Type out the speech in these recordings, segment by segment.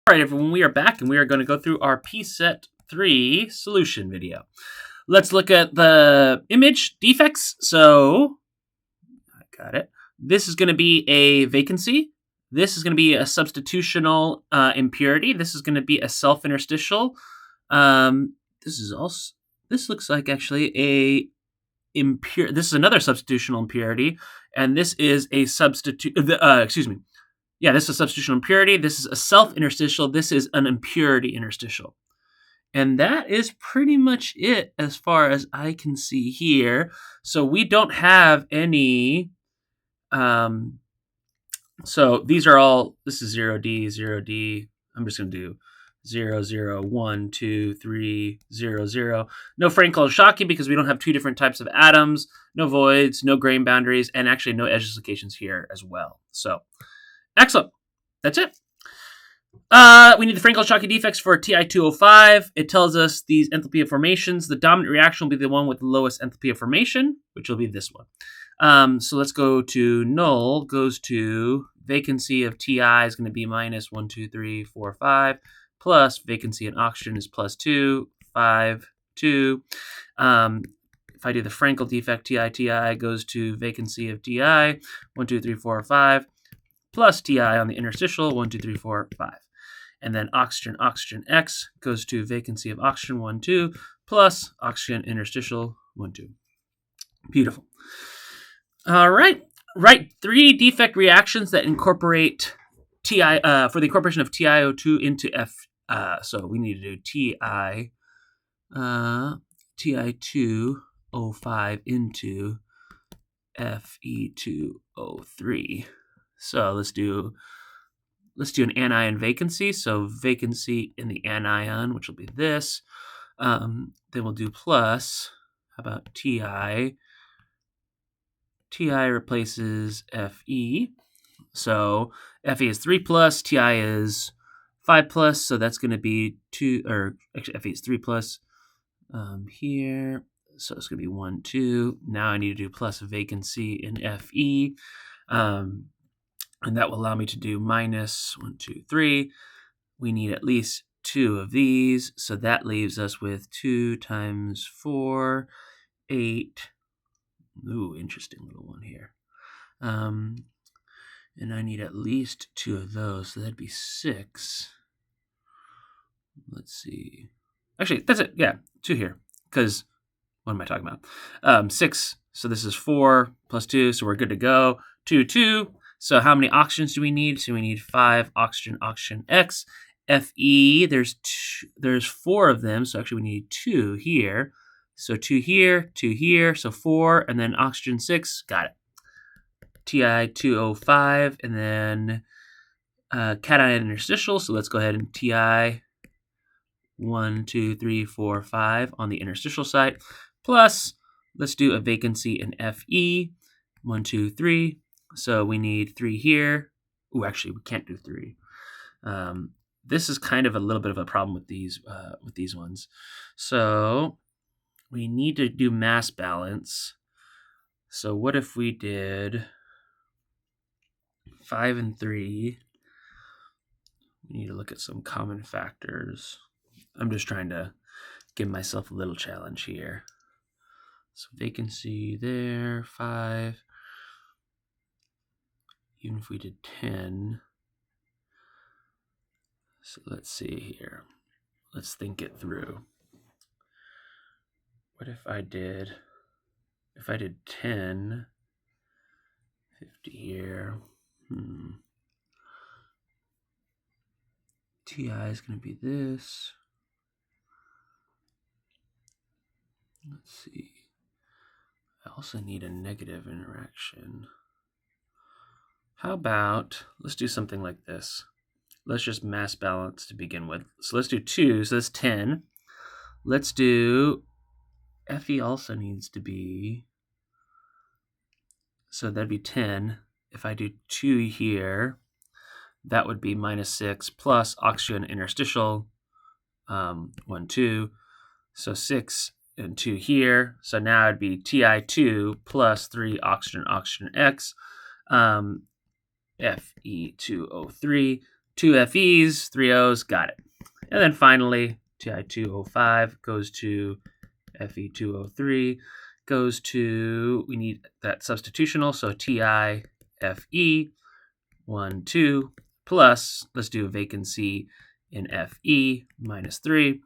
All right, everyone, we are back, and we are going to go through our P-Set 3 solution video. Let's look at the image defects. So, I got it. This is going to be a vacancy. This is going to be a substitutional impurity. This is going to be a self-interstitial. This looks like actually this is another substitutional impurity, and this is a substitute. Yeah, this is a substitutional impurity. This is a self-interstitial. This is an impurity interstitial. And that is pretty much it as far as I can see here. So we don't have any... so these are all... This is 0D, 0D. I'm just going to do 0, 0, 1, 2, 3, 0, 0. No Frankel-Shocky because we don't have two different types of atoms. No voids, no grain boundaries, and actually no edge dislocations here as well. So... excellent. That's it. We need the Frankel-Shocky defects for Ti2O5. It tells us these enthalpy of formations. The dominant reaction will be the one with the lowest enthalpy of formation, which will be this one. So let's go to null, goes to vacancy of Ti is going to be minus 1, 2, 3, 4, 5, plus vacancy in oxygen is plus 2, 5, 2. If I do the Frankel defect, Ti goes to vacancy of Ti, 1, 2, 3, 4, 5. Plus Ti on the interstitial, 1, 2, 3, 4, 5. And then oxygen X goes to vacancy of oxygen, 1, 2, plus oxygen interstitial, 1, 2. Beautiful. All right. Write 3 defect reactions that incorporate Ti, for the incorporation of TiO2 into F. So we need to do Ti2O5 into Fe2O3. So let's do an anion vacancy. So vacancy in the anion, which will be this. Then we'll do plus. How about Ti? Ti replaces Fe. So Fe is 3 plus. Ti is 5 plus. So that's going to be 2, or actually Fe is 3 plus here. So it's going to be 1, 2. Now I need to do plus vacancy in Fe. And that will allow me to do minus 1, 2, 3. We need at least 2 of these. So that leaves us with 2 times 4, 8. Ooh, interesting little one here. And I need at least 2 of those. So that'd be 6. Let's see. Actually, that's it. Yeah, 2 here. Because what am I talking about? 6. So this is 4 plus 2. So we're good to go. 2, 2. So how many oxygens do we need? So we need 5 oxygen X. Fe, there's 4 of them. So actually we need 2 here. So 2 here, 2 here. So 4, and then oxygen 6. Got it. Ti2O5, and then cation interstitial. So let's go ahead and Ti 1, 2, 3, 4, 5 on the interstitial site. Plus, let's do a vacancy in Fe. 1, 2, 3. So we need 3 here. Ooh, actually, we can't do 3. This is kind of a little bit of a problem with these ones. So we need to do mass balance. So what if we did 5 and 3? We need to look at some common factors. I'm just trying to give myself a little challenge here. So vacancy there, 5. Even if we did 10. So let's see here. Let's think it through. What if I did 10, 50 here. Ti is going to be this. Let's see. I also need a negative interaction. How about, let's do something like this. Let's just mass balance to begin with. So let's do 2, so that's 10. Let's do, Fe also needs to be, so that'd be 10. If I do 2 here, that would be minus 6 plus oxygen interstitial, 1, 2. So 6 and 2 here. So now it'd be Ti2 plus 3 oxygen X. Fe2O3, 2 FEs, 3 O's, got it. And then finally, TI205 goes to FE203, goes to, we need that substitutional, so TI FE 1, 2, plus, let's do a vacancy in FE minus 3.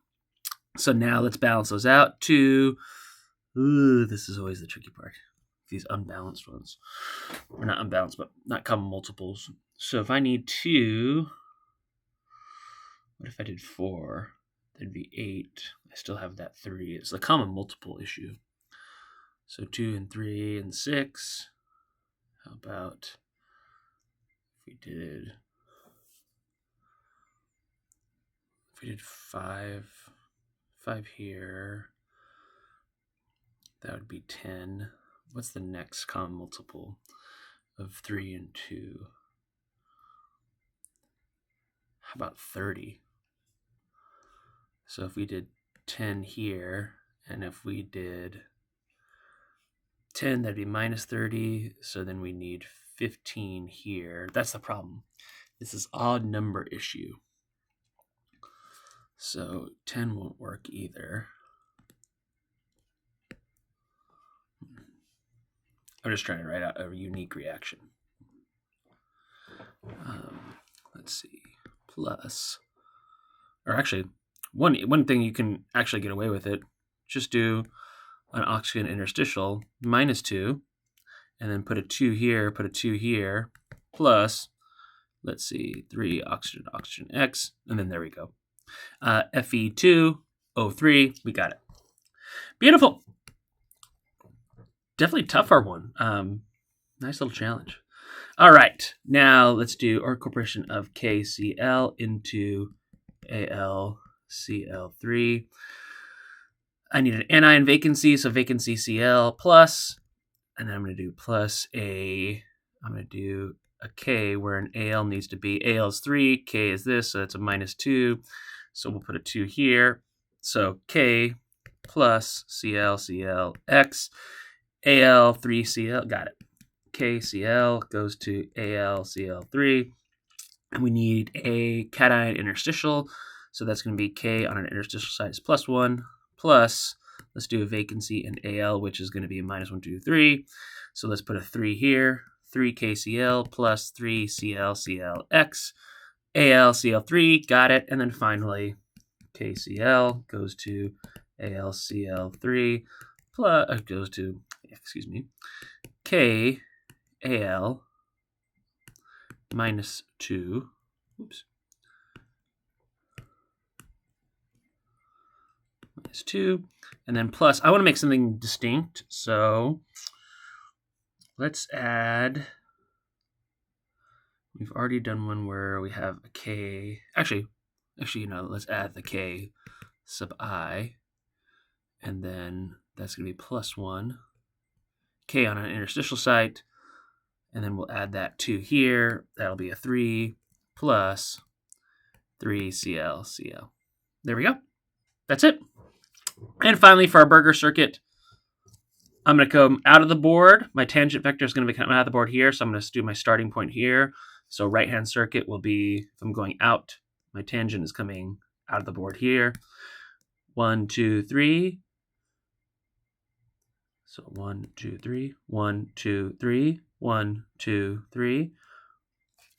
So now let's balance those out to, this is always the tricky part, these unbalanced ones. Or not unbalanced, but not common multiples. So if I need 2, what if I did 4? That'd be 8. I still have that 3. It's the common multiple issue. So 2 and 3 and 6. How about if we did 5 here, that would be 10. What's the next common multiple of 3 and 2? How about 30? So if we did 10 here, and if we did 10, that'd be minus 30. So then we need 15 here. That's the problem. This is odd number issue. So 10 won't work either. I'm just trying to write out a unique reaction. Let's see. Plus, or actually, one thing you can actually get away with it, just do an oxygen interstitial minus 2, and then put a 2 here, put a 2 here, plus, let's see, 3 oxygen, oxygen X, and then there we go. Fe2O3, we got it. Beautiful. Definitely tougher one. Nice little challenge. All right, now let's do our incorporation of KCl into AlCl3. I need an anion vacancy, so vacancy Cl plus, and then I'm going to do plus I'm going to do a K where an Al needs to be. Al is 3, K is this, so that's a minus 2. So we'll put a 2 here. So K plus Cl, Cl, X, Al, 3Cl, got it. KCl goes to AlCl3, and we need a cation interstitial, so that's going to be K on an interstitial side is plus 1, plus, let's do a vacancy in Al, which is going to be minus 1, 2, 3, so let's put a 3 here, 3 KCl plus 3 ClClX, AlCl3, got it, and then finally KCl goes to AlCl3, plus, goes to, KAl minus 2, minus 2, and then plus, I want to make something distinct, so let's add, we've already done one where we have a K, actually, let's add the K sub I, and then that's going to be plus 1, K on an interstitial site, and then we'll add that 2 here. That'll be a 3 plus 3 ClCl. There we go. That's it. And finally, for our burger circuit, I'm going to come out of the board. My tangent vector is going to be coming out of the board here, so I'm going to do my starting point here. So right-hand circuit will be, if I'm going out, my tangent is coming out of the board here. 1, 2, 3. So 1, 2, 3, 1, 2, 3, 1, 2, 3,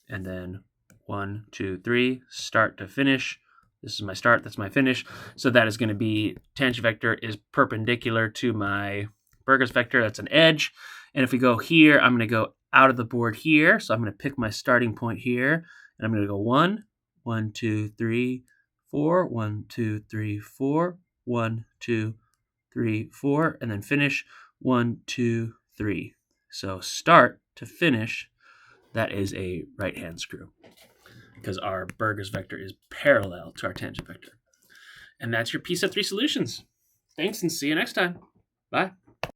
and then 1, 2, 3, start to finish. This is my start, that's my finish. So that is going to be, tangent vector is perpendicular to my Burgers vector, that's an edge. And if we go here, I'm going to go out of the board here. So I'm going to pick my starting point here, and I'm going to go 1, 1, 2, 3, 4, 1, 2, 3, 4, 1, 2, 3, 4, and then finish 1, 2, 3. So start to finish, that is a right-hand screw because our Burgers vector is parallel to our tangent vector. And that's your piece of 3 solutions. Thanks, and see you next time. Bye.